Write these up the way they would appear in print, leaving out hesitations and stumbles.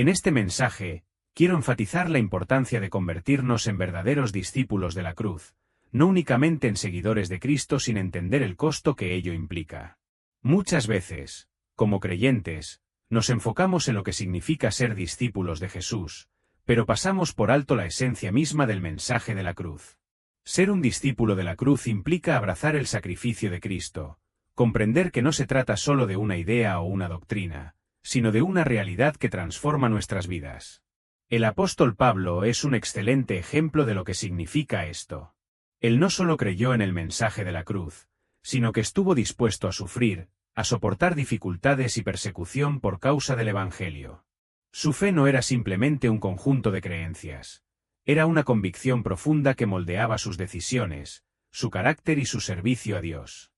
En este mensaje, quiero enfatizar la importancia de convertirnos en verdaderos discípulos de la cruz, no únicamente en seguidores de Cristo sin entender el costo que ello implica. Muchas veces, como creyentes, nos enfocamos en lo que significa ser discípulos de Jesús, pero pasamos por alto la esencia misma del mensaje de la cruz. Ser un discípulo de la cruz implica abrazar el sacrificio de Cristo, comprender que no se trata solo de una idea o una doctrina, sino de una realidad que transforma nuestras vidas. El apóstol Pablo es un excelente ejemplo de lo que significa esto. Él no solo creyó en el mensaje de la cruz, sino que estuvo dispuesto a sufrir, a soportar dificultades y persecución por causa del Evangelio. Su fe no era simplemente un conjunto de creencias. Era una convicción profunda que moldeaba sus decisiones, su carácter y su servicio a Dios.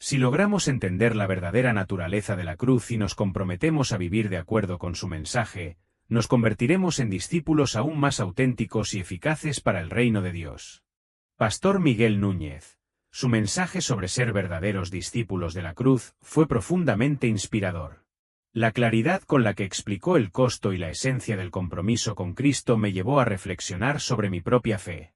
Si logramos entender la verdadera naturaleza de la cruz y nos comprometemos a vivir de acuerdo con su mensaje, nos convertiremos en discípulos aún más auténticos y eficaces para el reino de Dios. Pastor Miguel Núñez. Su mensaje sobre ser verdaderos discípulos de la cruz fue profundamente inspirador. La claridad con la que explicó el costo y la esencia del compromiso con Cristo me llevó a reflexionar sobre mi propia fe.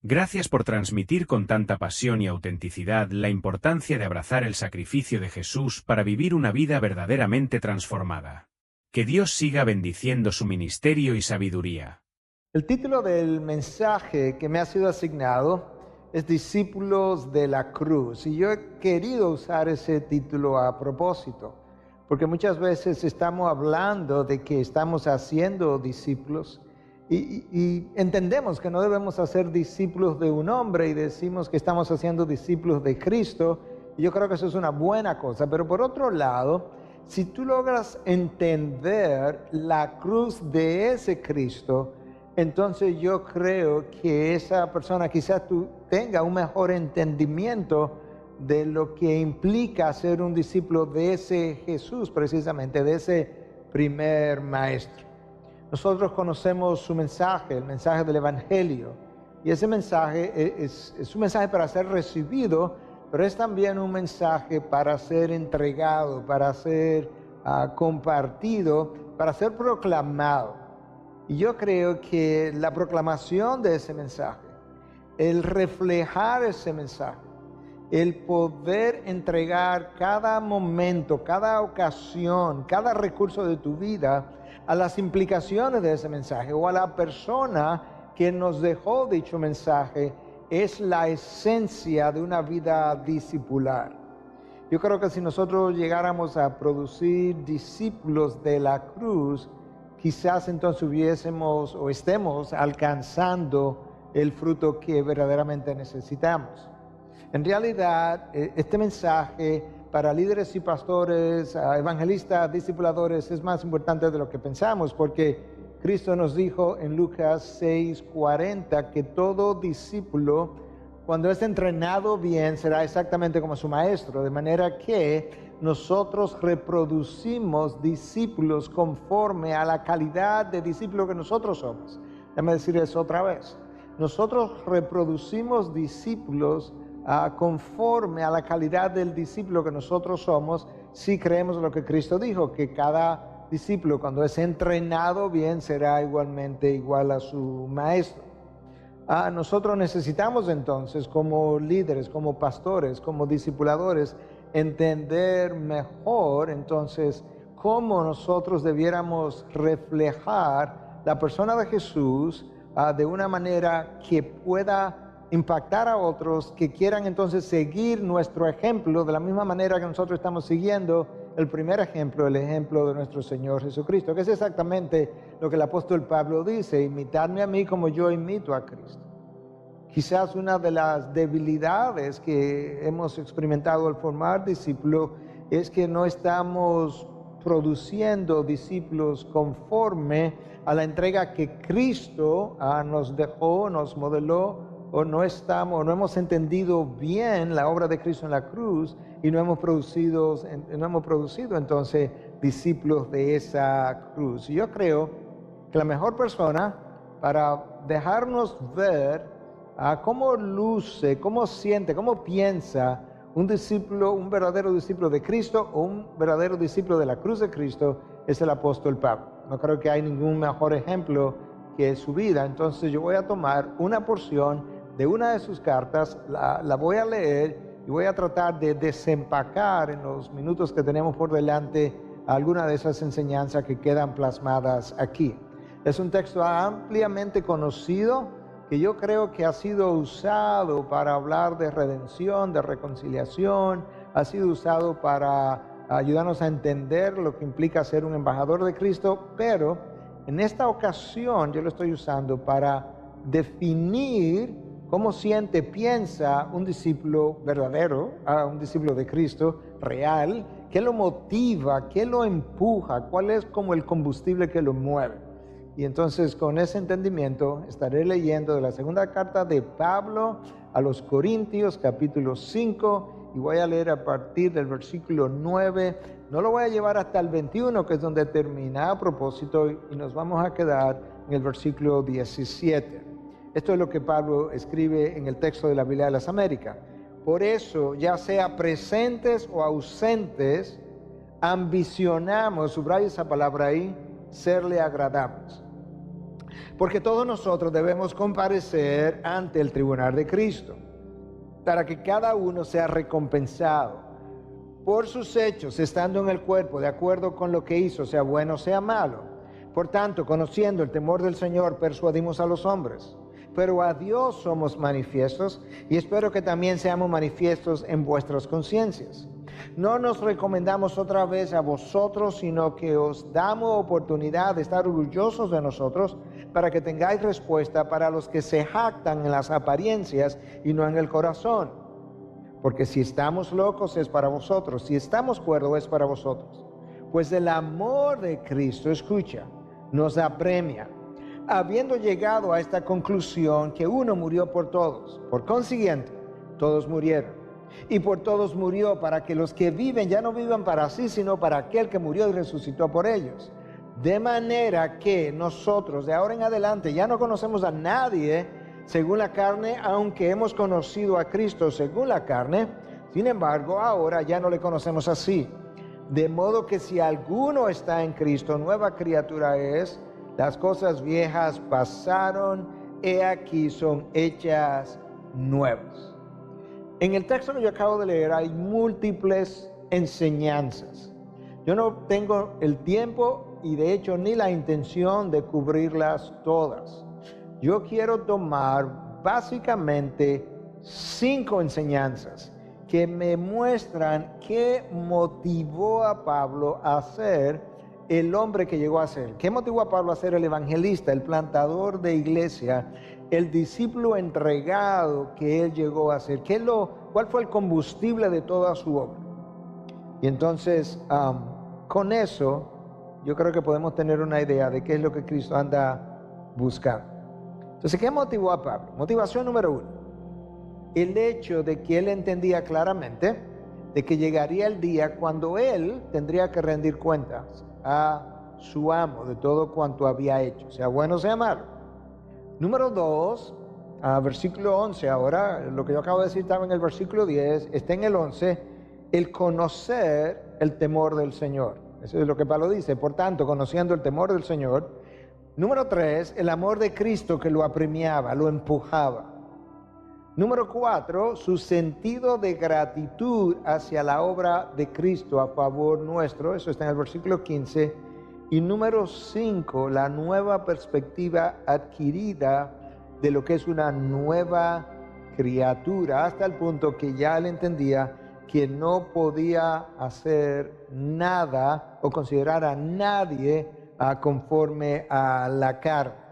Gracias por transmitir con tanta pasión y autenticidad la importancia de abrazar el sacrificio de Jesús para vivir una vida verdaderamente transformada. Que Dios siga bendiciendo su ministerio y sabiduría. El título del mensaje que me ha sido asignado es Discípulos de la Cruz, y yo he querido usar ese título a propósito, porque muchas veces estamos hablando de que estamos haciendo discípulos y entendemos que no debemos hacer discípulos de un hombre y decimos que estamos haciendo discípulos de Cristo, y yo creo que eso es una buena cosa. Pero por otro lado, si tú logras entender la cruz de ese Cristo, entonces yo creo que esa persona quizás tú tenga un mejor entendimiento de lo que implica ser un discípulo de ese Jesús, precisamente de ese primer maestro. Nosotros conocemos su mensaje, el mensaje del Evangelio, y ese mensaje es un mensaje para ser recibido, pero es también un mensaje para ser entregado, para ser compartido, para ser proclamado. Y yo creo que la proclamación de ese mensaje, el reflejar ese mensaje, el poder entregar cada momento, cada ocasión, cada recurso de tu vida a las implicaciones de ese mensaje o a la persona que nos dejó dicho mensaje, es la esencia de una vida discipular. Yo creo que si nosotros llegáramos a producir discípulos de la cruz, quizás entonces hubiésemos o estemos alcanzando el fruto que verdaderamente necesitamos. En realidad, este mensaje para líderes y pastores, evangelistas, discipuladores, es más importante de lo que pensamos, porque Cristo nos dijo en Lucas 6:40 que todo discípulo, cuando es entrenado bien, será exactamente como su maestro, de manera que nosotros reproducimos discípulos conforme a la calidad de discípulo que nosotros somos. Déjame decir eso otra vez. Nosotros reproducimos discípulos conforme a la calidad del discípulo que nosotros somos, si creemos lo que Cristo dijo, que cada discípulo cuando es entrenado bien será igualmente igual a su maestro. Nosotros necesitamos entonces, como líderes, como pastores, como discipuladores, entender mejor entonces cómo nosotros debiéramos reflejar la persona de Jesús de una manera que pueda impactar a otros, que quieran entonces seguir nuestro ejemplo de la misma manera que nosotros estamos siguiendo el primer ejemplo, el ejemplo de nuestro Señor Jesucristo, que es exactamente lo que el apóstol Pablo dice: imitadme a mí como yo imito a Cristo. Quizás una de las debilidades que hemos experimentado al formar discípulos es que no estamos produciendo discípulos conforme a la entrega que Cristo nos dejó, nos modeló, o no hemos entendido bien la obra de Cristo en la cruz y no hemos producido entonces discípulos de esa cruz. Y yo creo que la mejor persona para dejarnos ver cómo luce, cómo siente, cómo piensa un discípulo, un verdadero discípulo de Cristo o un verdadero discípulo de la cruz de Cristo, es el apóstol Pablo. No creo que hay ningún mejor ejemplo que su vida. Entonces yo voy a tomar una porción de una de sus cartas, la voy a leer y voy a tratar de desempacar en los minutos que tenemos por delante alguna de esas enseñanzas que quedan plasmadas aquí. Es un texto ampliamente conocido que yo creo que ha sido usado para hablar de redención, de reconciliación, ha sido usado para ayudarnos a entender lo que implica ser un embajador de Cristo, pero en esta ocasión yo lo estoy usando para definir cómo siente, piensa un discípulo verdadero, un discípulo de Cristo real, qué lo motiva, qué lo empuja, cuál es como el combustible que lo mueve. Y entonces con ese entendimiento estaré leyendo de la segunda carta de Pablo a los Corintios, capítulo 5, y voy a leer a partir del versículo 9. No lo voy a llevar hasta el 21, que es donde termina a propósito, y nos vamos a quedar en el versículo 17. Esto es lo que Pablo escribe en el texto de la Biblia de las Américas. Por eso, ya sea presentes o ausentes, ambicionamos, subraya esa palabra ahí, serle agradables. Porque todos nosotros debemos comparecer ante el tribunal de Cristo, para que cada uno sea recompensado por sus hechos, estando en el cuerpo, de acuerdo con lo que hizo, sea bueno o sea malo. Por tanto, conociendo el temor del Señor, persuadimos a los hombres. Pero a Dios somos manifiestos, y espero que también seamos manifiestos en vuestras conciencias. No nos recomendamos otra vez a vosotros, sino que os damos oportunidad de estar orgullosos de nosotros, para que tengáis respuesta para los que se jactan en las apariencias y no en el corazón. Porque si estamos locos es para vosotros, si estamos cuerdos es para vosotros. Pues el amor de Cristo, escucha, nos apremia, habiendo llegado a esta conclusión que uno murió por todos. Por consiguiente, todos murieron. Y por todos murió, para que los que viven ya no vivan para sí, sino para aquel que murió y resucitó por ellos. De manera que nosotros de ahora en adelante ya no conocemos a nadie según la carne, aunque hemos conocido a Cristo según la carne. Sin embargo, ahora ya no le conocemos así. De modo que si alguno está en Cristo, nueva criatura es. Las cosas viejas pasaron, he aquí son hechas nuevas. En el texto que yo acabo de leer hay múltiples enseñanzas. Yo no tengo el tiempo y de hecho ni la intención de cubrirlas todas. Yo quiero tomar básicamente 5 enseñanzas que me muestran qué motivó a Pablo a ser el hombre que llegó a ser. ¿Qué motivó a Pablo a ser el evangelista, el plantador de iglesia, el discípulo entregado que él llegó a ser? ¿Cuál fue el combustible de toda su obra? Y entonces, con eso, yo creo que podemos tener una idea de qué es lo que Cristo anda buscando. Entonces, ¿qué motivó a Pablo? Motivación número 1. El hecho de que él entendía claramente de que llegaría el día cuando él tendría que rendir cuentas a su amo de todo cuanto había hecho, sea bueno o sea malo. Número 2, versículo 11 ahora, lo que yo acabo de decir estaba en el versículo 10, está en el 11, el conocer el temor del Señor. Eso es lo que Pablo dice, por tanto, conociendo el temor del Señor. Número 3, el amor de Cristo que lo apremiaba, lo empujaba. Número 4, su sentido de gratitud hacia la obra de Cristo a favor nuestro, eso está en el versículo 15. Y número 5, la nueva perspectiva adquirida de lo que es una nueva criatura, hasta el punto que ya él entendía que no podía hacer nada o considerar a nadie conforme a la carne.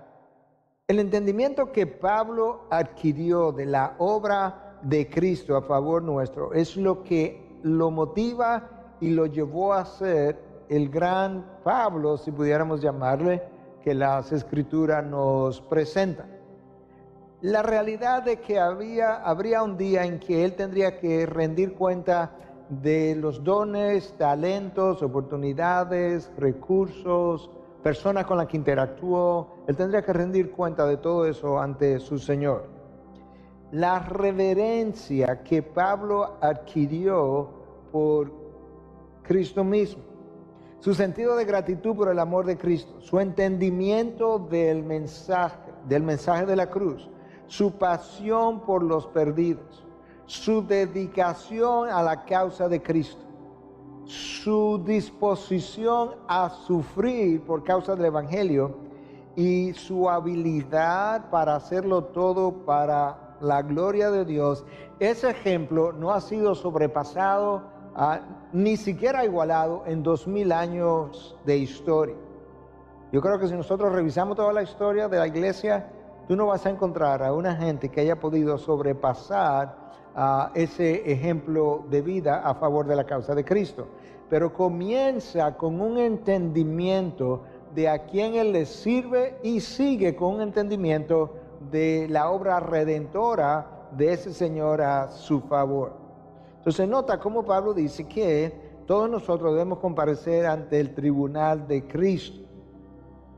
El entendimiento que Pablo adquirió de la obra de Cristo a favor nuestro es lo que lo motiva y lo llevó a ser el gran Pablo, si pudiéramos llamarle, que las Escrituras nos presentan. La realidad de que habría un día en que él tendría que rendir cuenta de los dones, talentos, oportunidades, recursos, personas con las que interactuó. Él tendría que rendir cuenta de todo eso ante su Señor. La reverencia que Pablo adquirió por Cristo mismo su sentido de gratitud por el amor de Cristo, su entendimiento del mensaje de la cruz, su pasión por los perdidos, su dedicación a la causa de Cristo, su disposición a sufrir por causa del Evangelio y su habilidad para hacerlo todo para la gloria de Dios. Ese ejemplo no ha sido sobrepasado, ni siquiera igualado en 2000 años de historia. Yo creo que si nosotros revisamos toda la historia de la iglesia, tú no vas a encontrar a una gente que haya podido sobrepasar ese ejemplo de vida a favor de la causa de Cristo. Pero comienza con un entendimiento de a quién Él le sirve y sigue con un entendimiento de la obra redentora de ese Señor a su favor. Entonces nota cómo Pablo dice que todos nosotros debemos comparecer ante el tribunal de Cristo.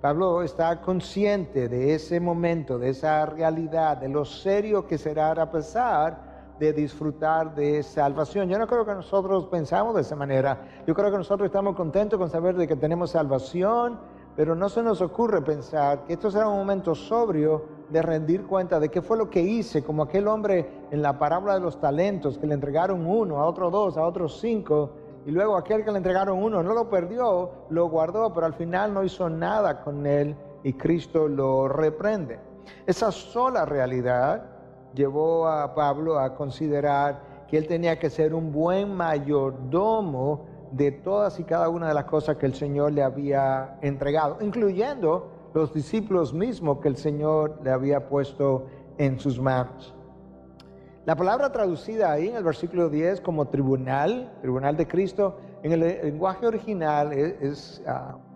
Pablo está consciente de ese momento, de esa realidad, de lo serio que será a pesar de disfrutar de salvación. Yo no creo que nosotros pensamos de esa manera. Yo creo que nosotros estamos contentos con saber de que tenemos salvación, pero no se nos ocurre pensar que esto será un momento sobrio de rendir cuenta de qué fue lo que hice, como aquel hombre en la parábola de los talentos, que le entregaron 1, a otro 2, a otros 5, y luego aquel que le entregaron 1 no lo perdió, lo guardó, pero al final no hizo nada con él y Cristo lo reprende. Esa sola realidad llevó a Pablo a considerar que él tenía que ser un buen mayordomo de todas y cada una de las cosas que el Señor le había entregado, incluyendo los discípulos mismos que el Señor le había puesto en sus manos. La palabra traducida ahí en el versículo 10 como tribunal de Cristo, en el lenguaje original es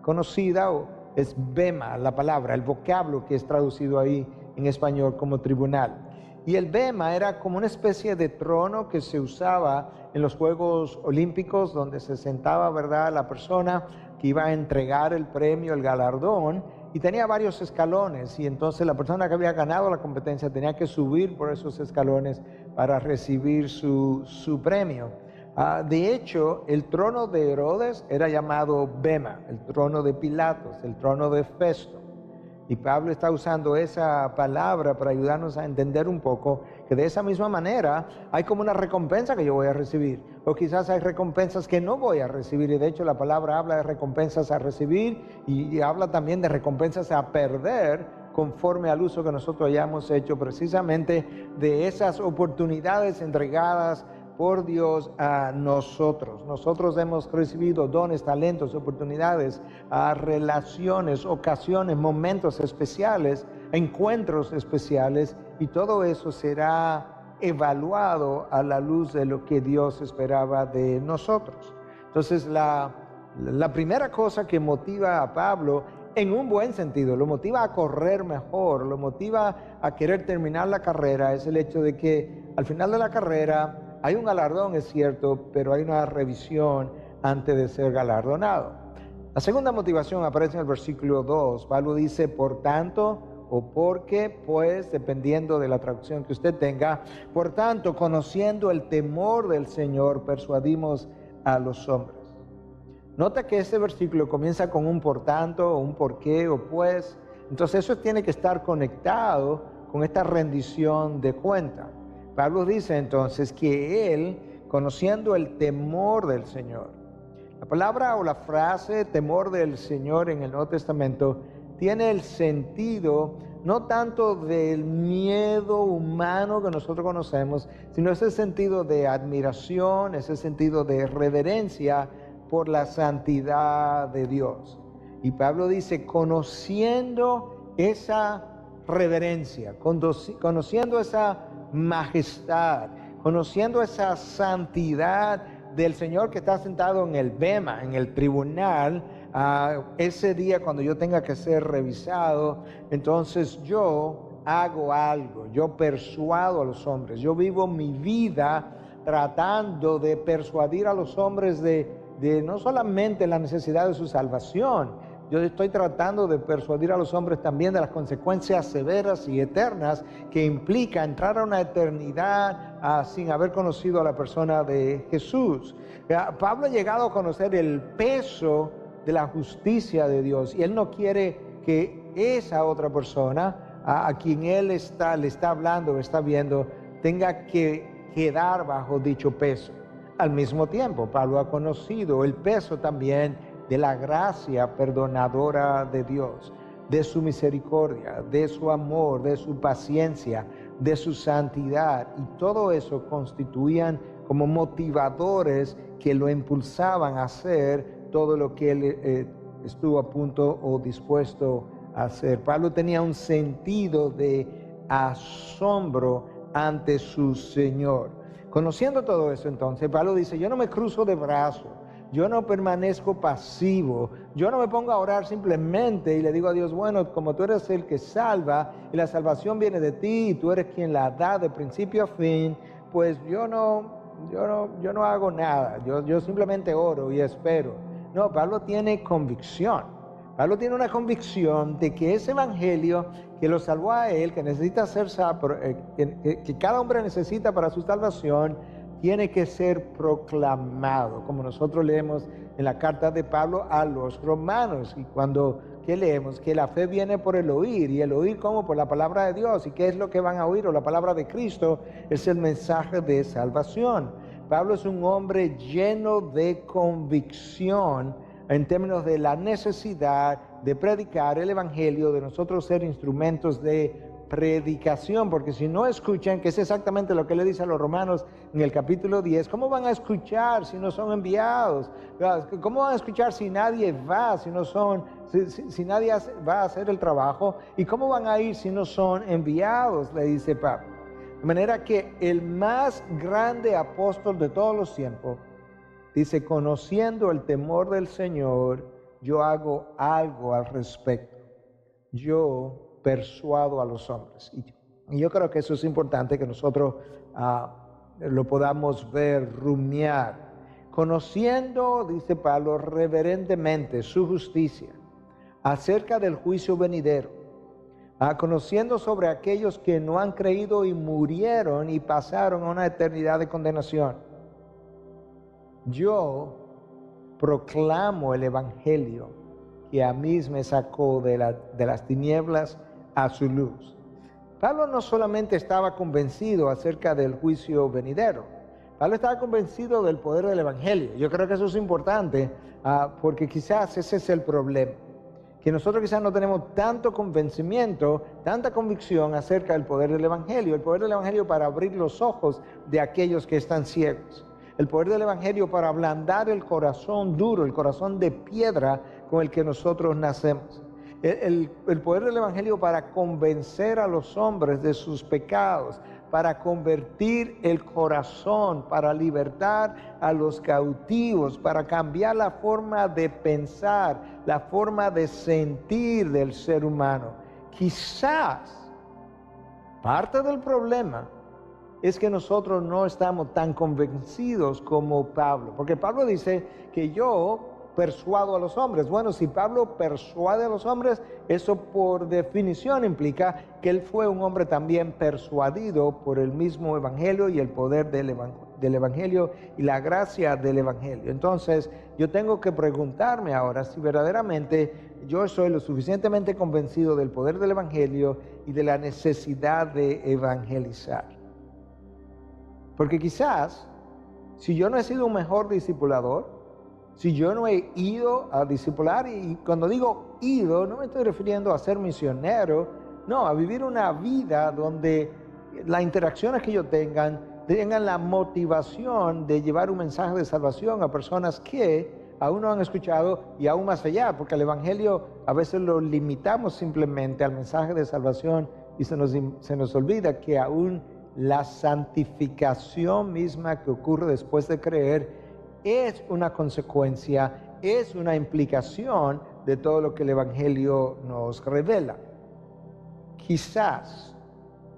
conocida o es bema, la palabra, el vocablo que es traducido ahí en español como tribunal. Y el bema era como una especie de trono que se usaba en los Juegos Olímpicos, donde se sentaba, ¿verdad?, la persona que iba a entregar el premio, el galardón, y tenía varios escalones, y entonces la persona que había ganado la competencia tenía que subir por esos escalones para recibir su premio. De hecho, el trono de Herodes era llamado bema, el trono de Pilatos, el trono de Festo. Y Pablo está usando esa palabra para ayudarnos a entender un poco que de esa misma manera hay como una recompensa que yo voy a recibir, o quizás hay recompensas que no voy a recibir, y de hecho la palabra habla de recompensas a recibir y habla también de recompensas a perder conforme al uso que nosotros hayamos hecho precisamente de esas oportunidades entregadas por Dios a nosotros. Nosotros hemos recibido dones, talentos, oportunidades, relaciones, ocasiones, momentos especiales, encuentros especiales, y todo eso será evaluado a la luz de lo que Dios esperaba de nosotros. Entonces la primera cosa que motiva a Pablo, en un buen sentido, lo motiva a correr mejor, lo motiva a querer terminar la carrera, es el hecho de que al final de la carrera hay un galardón, es cierto, pero hay una revisión antes de ser galardonado. La segunda motivación aparece en el versículo 2. Pablo dice, por tanto, o porque, pues, dependiendo de la traducción que usted tenga, por tanto, conociendo el temor del Señor, persuadimos a los hombres. Nota que este versículo comienza con un por tanto, o un por qué, o pues. Entonces eso tiene que estar conectado con esta rendición de cuenta. Pablo dice entonces que él, conociendo el temor del Señor, la palabra o la frase temor del Señor en el Nuevo Testamento tiene el sentido no tanto del miedo humano que nosotros conocemos, sino ese sentido de admiración, ese sentido de reverencia por la santidad de Dios. Y Pablo dice, conociendo esa reverencia, conociendo esa majestad, conociendo esa santidad del Señor que está sentado en el bema, en el tribunal, ese día cuando yo tenga que ser revisado, entonces yo hago algo, yo persuado a los hombres, yo vivo mi vida tratando de persuadir a los hombres de no solamente la necesidad de su salvación. Yo estoy tratando de persuadir a los hombres también de las consecuencias severas y eternas que implica entrar a una eternidad sin haber conocido a la persona de Jesús. Pablo ha llegado a conocer el peso de la justicia de Dios. Y Él no quiere que esa otra persona a quien Él le está hablando o está viendo tenga que quedar bajo dicho peso. Al mismo tiempo, Pablo ha conocido el peso también de la gracia perdonadora de Dios, de su misericordia, de su amor, de su paciencia, de su santidad, y todo eso constituían como motivadores que lo impulsaban a hacer todo lo que él estuvo a punto o dispuesto a hacer. Pablo tenía un sentido de asombro ante su Señor. Conociendo todo eso, entonces, Pablo dice, yo no me cruzo de brazos, yo no permanezco pasivo, yo no me pongo a orar simplemente y le digo a Dios, bueno, como tú eres el que salva y la salvación viene de ti y tú eres quien la da de principio a fin, pues yo no hago nada, yo simplemente oro y espero. No, Pablo tiene convicción. Pablo tiene una convicción de que ese evangelio que lo salvó a él, que necesita ser, que cada hombre necesita para su salvación, tiene que ser proclamado, como nosotros leemos en la carta de Pablo a los romanos. Y ¿qué leemos? Que la fe viene por el oír, y el oír como por la palabra de Dios. ¿Y qué es lo que van a oír? O la palabra de Cristo es el mensaje de salvación. Pablo es un hombre lleno de convicción en términos de la necesidad de predicar el evangelio, de nosotros ser instrumentos de predicación, porque si no escuchan, que es exactamente lo que le dice a los romanos en el capítulo 10, ¿cómo van a escuchar si no son enviados? ¿Cómo van a escuchar si nadie va, si nadie va a hacer el trabajo? ¿Y cómo van a ir si no son enviados? Le dice Pablo. De manera que el más grande apóstol de todos los tiempos dice, conociendo el temor del Señor, yo hago algo al respecto. Yo persuado a los hombres. Y yo creo que eso es importante que nosotros lo podamos ver, rumiar. Conociendo, dice Pablo, reverentemente su justicia acerca del juicio venidero. Conociendo sobre aquellos que no han creído y murieron y pasaron a una eternidad de condenación. Yo proclamo el evangelio que a mí me sacó de las tinieblas a su luz. Pablo no solamente estaba convencido acerca del juicio venidero, Pablo estaba convencido del poder del evangelio. Yo creo que eso es importante porque quizás ese es el problema, que nosotros quizás no tenemos tanto convencimiento, tanta convicción acerca del poder del evangelio, el poder del evangelio para abrir los ojos de aquellos que están ciegos. El poder del evangelio para ablandar el corazón duro, el corazón de piedra con el que nosotros nacemos. El poder del evangelio para convencer a los hombres de sus pecados, para convertir el corazón, para libertar a los cautivos, para cambiar la forma de pensar, la forma de sentir del ser humano. Quizás parte del problema es que nosotros no estamos tan convencidos como Pablo, porque Pablo dice que yo persuado a los hombres. Bueno, si Pablo persuade a los hombres, eso por definición implica que él fue un hombre también persuadido por el mismo evangelio y el poder del evangelio y la gracia del evangelio. Entonces, yo tengo que preguntarme ahora si verdaderamente yo soy lo suficientemente convencido del poder del evangelio y de la necesidad de evangelizar. Porque quizás, si yo no he sido un mejor discipulador, si yo no he ido a discipular, y cuando digo ido, no me estoy refiriendo a ser misionero, no, a vivir una vida donde las interacciones que yo tengan la motivación de llevar un mensaje de salvación a personas que aún no han escuchado y aún más allá, porque el evangelio a veces lo limitamos simplemente al mensaje de salvación y se nos olvida que aún la santificación misma que ocurre después de creer es una consecuencia, es una implicación de todo lo que el evangelio nos revela. Quizás,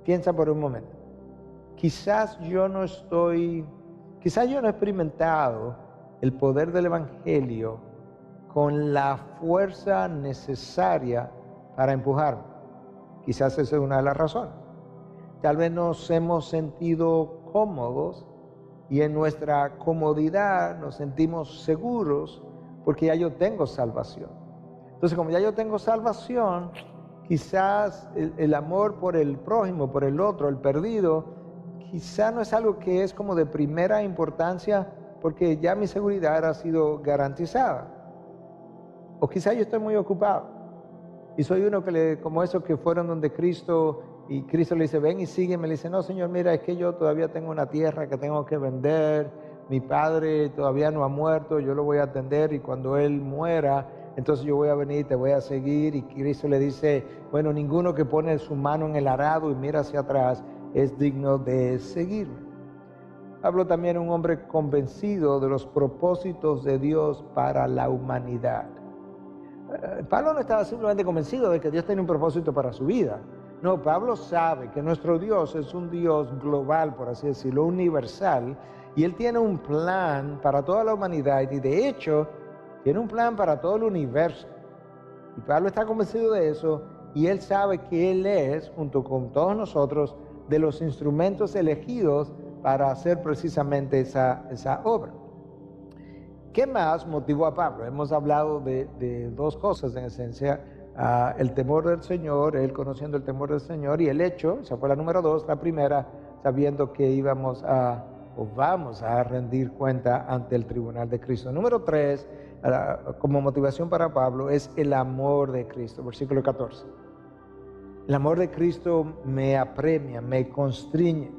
piensa por un momento, quizás yo no he experimentado el poder del evangelio con la fuerza necesaria para empujarme. Quizás esa es una de las razones. Tal vez nos hemos sentido cómodos y en nuestra comodidad nos sentimos seguros porque ya yo tengo salvación. Entonces, como ya yo tengo salvación, quizás el amor por el prójimo, por el otro, el perdido, quizás no es algo que es como de primera importancia, porque ya mi seguridad ha sido garantizada. O quizás yo estoy muy ocupado y soy uno como esos que fueron donde Cristo, y Cristo le dice, ven y sígueme. Le dice, no, Señor, mira, es que yo todavía tengo una tierra que tengo que vender, mi padre todavía no ha muerto, yo lo voy a atender, y cuando él muera, entonces yo voy a venir, te voy a seguir. Y Cristo le dice, bueno, ninguno que pone su mano en el arado y mira hacia atrás es digno de seguirme. Pablo también es un hombre convencido de los propósitos de Dios para la humanidad. Pablo no estaba simplemente convencido de que Dios tiene un propósito para su vida. No, Pablo sabe que nuestro Dios es un Dios global, por así decirlo, universal, y Él tiene un plan para toda la humanidad, y de hecho, tiene un plan para todo el universo. Y Pablo está convencido de eso, y él sabe que Él es, junto con todos nosotros, de los instrumentos elegidos para hacer precisamente esa obra. ¿Qué más motivó a Pablo? Hemos hablado de dos cosas en esencia, el temor del Señor, él conociendo el temor del Señor, y el hecho, esa fue la número 2, la primera, sabiendo que vamos a rendir cuenta ante el tribunal de Cristo. Número 3, como motivación para Pablo, es el amor de Cristo, versículo 14. El amor de Cristo me apremia, me constriñe,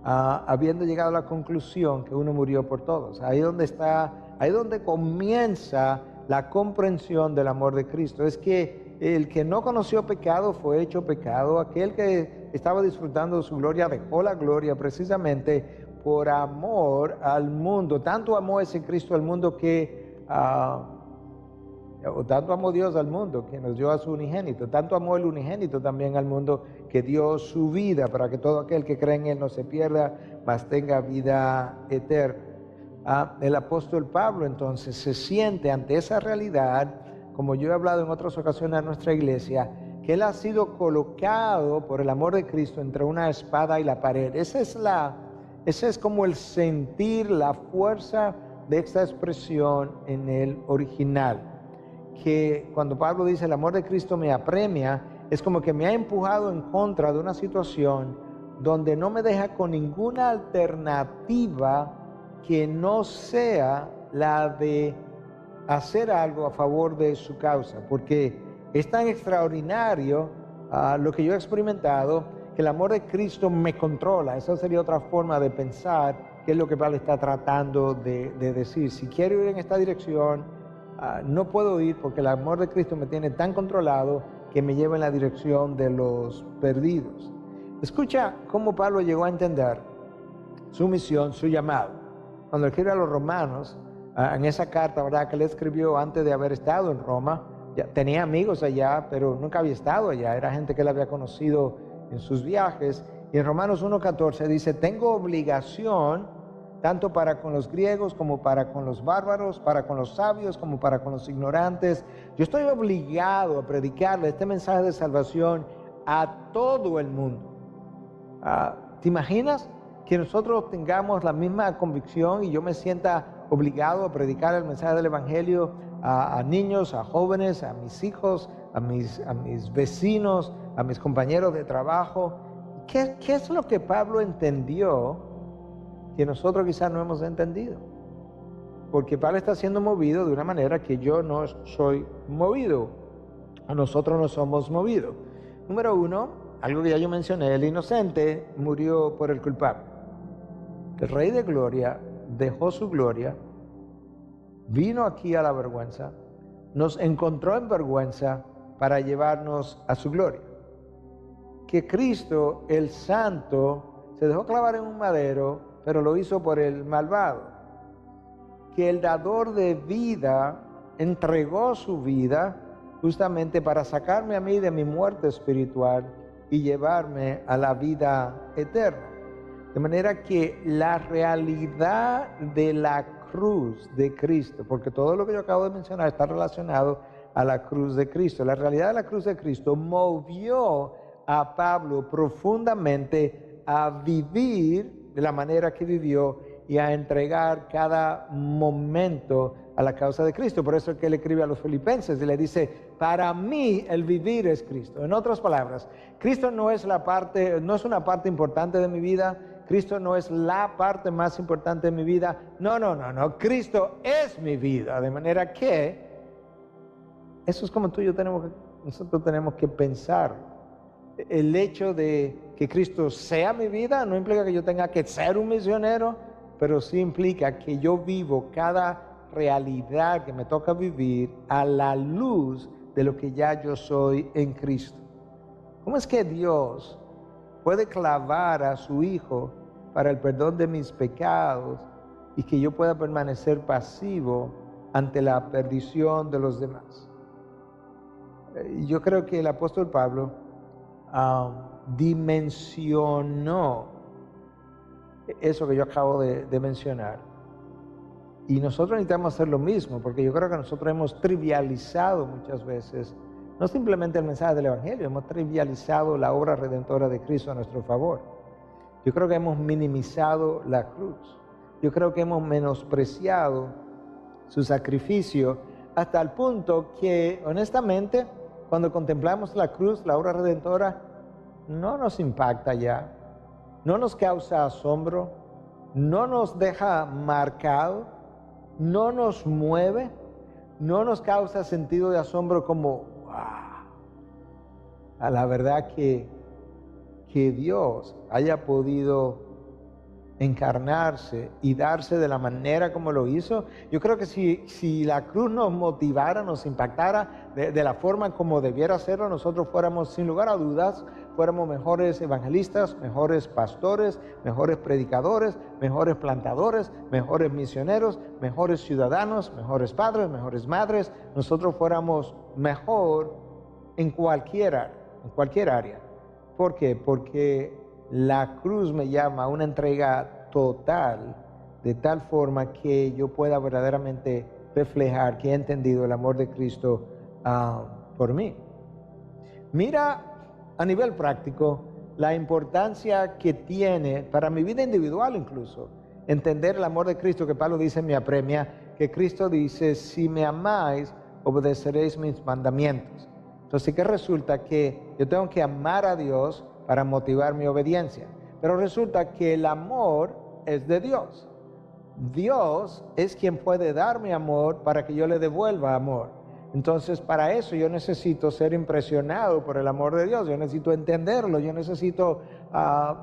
habiendo llegado a la conclusión que uno murió por todos. Ahí donde comienza la comprensión del amor de Cristo. Es que el que no conoció pecado fue hecho pecado. Aquel que estaba disfrutando de su gloria dejó la gloria precisamente por amor al mundo. Tanto amó ese Cristo al mundo tanto amó Dios al mundo que nos dio a su unigénito. Tanto amó el unigénito también al mundo que dio su vida para que todo aquel que cree en Él no se pierda, mas tenga vida eterna. El apóstol Pablo entonces se siente ante esa realidad, como yo he hablado en otras ocasiones en nuestra iglesia, que él ha sido colocado por el amor de Cristo entre una espada y la pared. Ese es como el sentir la fuerza de esta expresión en el original, que cuando Pablo dice el amor de Cristo me apremia, es como que me ha empujado en contra de una situación donde no me deja con ninguna alternativa que no sea la de hacer algo a favor de su causa, porque es tan extraordinario lo que yo he experimentado, que el amor de Cristo me controla. Esa sería otra forma de pensar, que es lo que Pablo está tratando de decir. Si quiero ir en esta dirección, no puedo ir, porque el amor de Cristo me tiene tan controlado que me lleva en la dirección de los perdidos. Escucha cómo Pablo llegó a entender su misión, su llamado. Cuando escribe a los romanos, en esa carta, ¿verdad?, que le escribió antes de haber estado en Roma, ya tenía amigos allá, pero nunca había estado allá, era gente que él había conocido en sus viajes. Y en Romanos 1:14 dice, tengo obligación tanto para con los griegos como para con los bárbaros, para con los sabios como para con los ignorantes. Yo estoy obligado a predicarle este mensaje de salvación a todo el mundo. ¿Te imaginas que nosotros tengamos la misma convicción y yo me sienta obligado a predicar el mensaje del Evangelio a niños, a jóvenes, a mis hijos, a mis vecinos, a mis compañeros de trabajo? ¿Qué es lo que Pablo entendió que nosotros quizás no hemos entendido? Porque Pablo está siendo movido de una manera que yo no soy movido, o nosotros no somos movidos. Número 1, algo que ya yo mencioné, el inocente murió por el culpable. El Rey de Gloria dejó su gloria, vino aquí a la vergüenza, nos encontró en vergüenza para llevarnos a su gloria. Que Cristo, el Santo, se dejó clavar en un madero, pero lo hizo por el malvado. Que el dador de vida entregó su vida justamente para sacarme a mí de mi muerte espiritual y llevarme a la vida eterna. De manera que la realidad de la cruz de Cristo, porque todo lo que yo acabo de mencionar está relacionado a la cruz de Cristo. La realidad de la cruz de Cristo movió a Pablo profundamente a vivir de la manera que vivió y a entregar cada momento a la causa de Cristo. Por eso es que él escribe a los filipenses y le dice, para mí el vivir es Cristo. En otras palabras, Cristo no es una parte importante de mi vida. Cristo no es la parte más importante de mi vida. No. Cristo es mi vida. De manera que eso es como tú y yo nosotros tenemos que pensar. El hecho de que Cristo sea mi vida no implica que yo tenga que ser un misionero, pero sí implica que yo vivo cada realidad que me toca vivir a la luz de lo que ya yo soy en Cristo. ¿Cómo es que Dios puede clavar a su Hijo para el perdón de mis pecados y que yo pueda permanecer pasivo ante la perdición de los demás? Yo creo que el apóstol Pablo dimensionó eso que yo acabo de mencionar. Y nosotros necesitamos hacer lo mismo, porque yo creo que nosotros hemos trivializado muchas veces, no simplemente el mensaje del Evangelio, hemos trivializado la obra redentora de Cristo a nuestro favor. Yo creo que hemos minimizado la cruz. Yo creo que hemos menospreciado su sacrificio hasta el punto que, honestamente, cuando contemplamos la cruz, la obra redentora, no nos impacta ya, no nos causa asombro, no nos deja marcado, no nos mueve, no nos causa sentido de asombro como, wow, a la verdad que Dios haya podido encarnarse y darse de la manera como lo hizo. Yo creo que si la cruz nos motivara, nos impactara de la forma como debiera hacerlo, nosotros fuéramos, sin lugar a dudas, fuéramos mejores evangelistas, mejores pastores, mejores predicadores, mejores plantadores, mejores misioneros, mejores ciudadanos, mejores padres, mejores madres. Nosotros fuéramos mejor en cualquier área. ¿Por qué? Porque la cruz me llama a una entrega total, de tal forma que yo pueda verdaderamente reflejar que he entendido el amor de Cristo por mí. Mira a nivel práctico la importancia que tiene para mi vida individual incluso, entender el amor de Cristo, que Pablo dice en mi apremia, que Cristo dice, si me amáis, obedeceréis mis mandamientos. Entonces, ¿qué resulta? Que yo tengo que amar a Dios para motivar mi obediencia. Pero resulta que el amor es de Dios. Dios es quien puede darme amor para que yo le devuelva amor. Entonces, para eso yo necesito ser impresionado por el amor de Dios. Yo necesito entenderlo. Yo necesito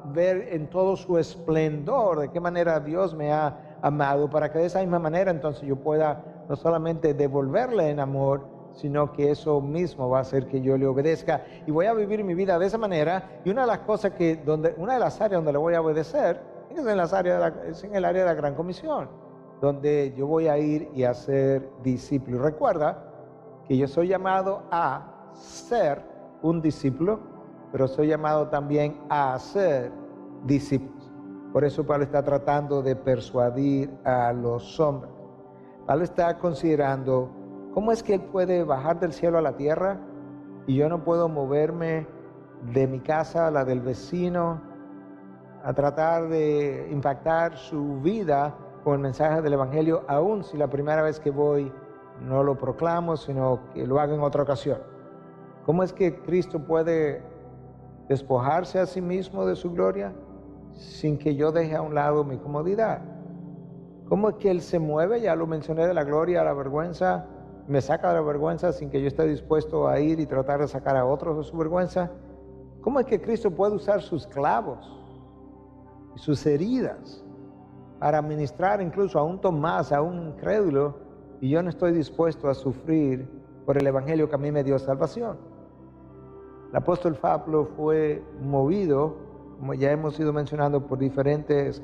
ver en todo su esplendor de qué manera Dios me ha amado, para que de esa misma manera entonces yo pueda no solamente devolverle en amor, sino que eso mismo va a hacer que yo le obedezca y voy a vivir mi vida de esa manera. Y una de las cosas una de las áreas donde le voy a obedecer es en el área de la Gran Comisión, donde yo voy a ir y a ser discípulo. Recuerda que yo soy llamado a ser un discípulo, pero soy llamado también a hacer discípulos. Por eso Pablo está tratando de persuadir a los hombres. Pablo está considerando ¿cómo es que Él puede bajar del cielo a la tierra y yo no puedo moverme de mi casa a la del vecino a tratar de impactar su vida con el mensaje del Evangelio, aun si la primera vez que voy no lo proclamo, sino que lo hago en otra ocasión? ¿Cómo es que Cristo puede despojarse a sí mismo de su gloria sin que yo deje a un lado mi comodidad? ¿Cómo es que Él se mueve? Ya lo mencioné, de la gloria a la vergüenza. Me saca de la vergüenza sin que yo esté dispuesto a ir y tratar de sacar a otros de su vergüenza. ¿Cómo es que Cristo puede usar sus clavos y sus heridas para ministrar incluso a un Tomás, a un incrédulo, y yo no estoy dispuesto a sufrir por el Evangelio que a mí me dio salvación? El apóstol Pablo fue movido, como ya hemos ido mencionando, por diferentes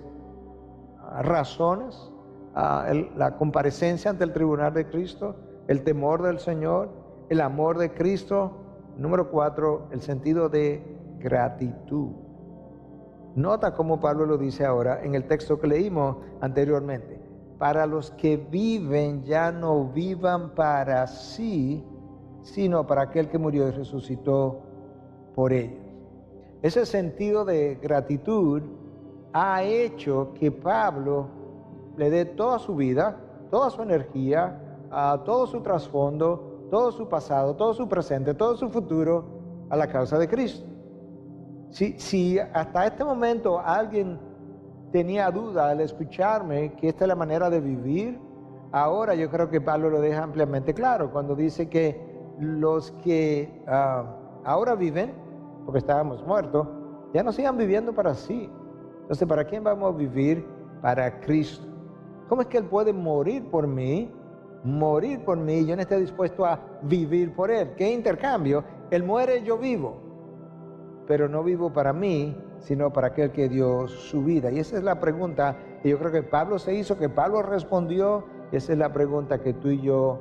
razones, la comparecencia ante el tribunal de Cristo, el temor del Señor, el amor de Cristo. Número 4, el sentido de gratitud. Nota cómo Pablo lo dice ahora en el texto que leímos anteriormente. Para los que viven, ya no vivan para sí, sino para aquel que murió y resucitó por ellos. Ese sentido de gratitud ha hecho que Pablo le dé toda su vida, toda su energía, todo su trasfondo, todo su pasado, todo su presente, todo su futuro a la causa de Cristo. Si hasta este momento alguien tenía duda al escucharme que esta es la manera de vivir, ahora yo creo que Pablo lo deja ampliamente claro cuando dice que los que ahora viven, porque estábamos muertos, ya no sigan viviendo para sí. Entonces, ¿para quién vamos a vivir? Para Cristo. ¿Cómo es que Él puede morir por mí? Morir por mí, yo no estoy dispuesto a vivir por Él. ¿Qué intercambio? Él muere, yo vivo. Pero no vivo para mí, sino para aquel que dio su vida. Y esa es la pregunta que yo creo que Pablo se hizo, que Pablo respondió. Y esa es la pregunta que tú y yo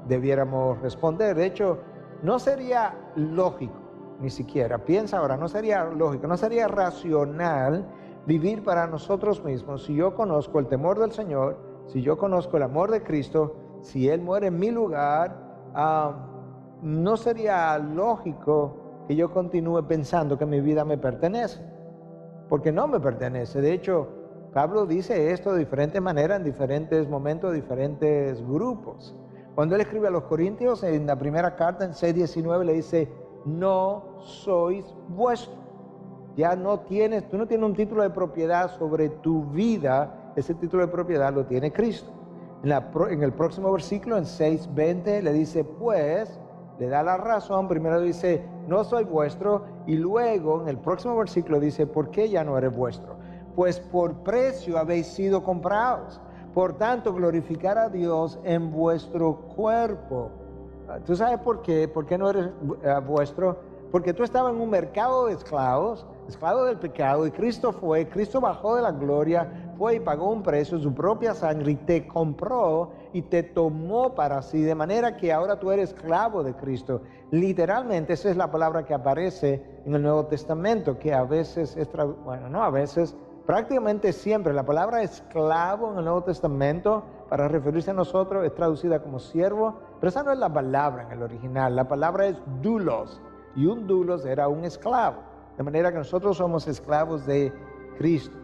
debiéramos responder. De hecho, no sería lógico, ni siquiera, piensa ahora, no sería lógico, no sería racional vivir para nosotros mismos si yo conozco el temor del Señor, si yo conozco el amor de Cristo, si Él muere en mi lugar, no sería lógico que yo continúe pensando que mi vida me pertenece, porque no me pertenece. De hecho, Pablo dice esto de diferentes maneras, en diferentes momentos, diferentes grupos. Cuando él escribe a los Corintios, en la primera carta, en 6:19, le dice, no sois vuestros. Ya no tienes, tú no tienes un título de propiedad sobre tu vida, ese título de propiedad lo tiene Cristo. En el próximo versículo, en 6:20, le dice, pues, le da la razón, primero dice, no soy vuestro, y luego en el próximo versículo dice, ¿por qué ya no eres vuestro? Pues por precio habéis sido comprados. Por tanto, glorificar a Dios en vuestro cuerpo. ¿Tú sabes por qué? ¿Por qué no eres vuestro? Porque tú estabas en un mercado de esclavos, esclavo del pecado, y Cristo bajó de la gloria, fue y pagó un precio, su propia sangre, y te compró y te tomó para sí, de manera que ahora tú eres esclavo de Cristo. Literalmente, esa es la palabra que aparece en el Nuevo Testamento, que a veces no a veces, prácticamente siempre la palabra esclavo en el Nuevo Testamento para referirse a nosotros es traducida como siervo, pero esa no es la palabra en el original, la palabra es doulos, y un doulos era un esclavo, de manera que nosotros somos esclavos de Cristo.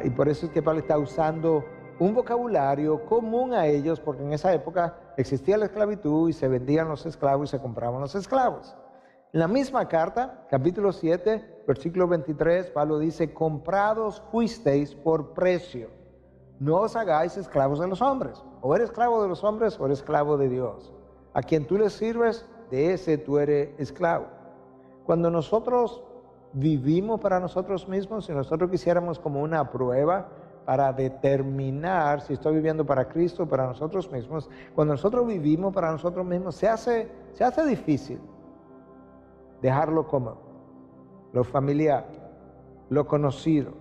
Y por eso es que Pablo está usando un vocabulario común a ellos, porque en esa época existía la esclavitud y se vendían los esclavos y se compraban los esclavos. En la misma carta, capítulo 7, versículo 23, Pablo dice, comprados fuisteis por precio, no os hagáis esclavos de los hombres, o eres esclavo de los hombres o eres esclavo de Dios. A quien tú le sirves, de ese tú eres esclavo. Cuando nosotros vivimos para nosotros mismos, si nosotros quisiéramos como una prueba para determinar si estoy viviendo para Cristo o para nosotros mismos, cuando nosotros vivimos para nosotros mismos, se hace difícil dejarlo cómodo, lo familiar, lo conocido,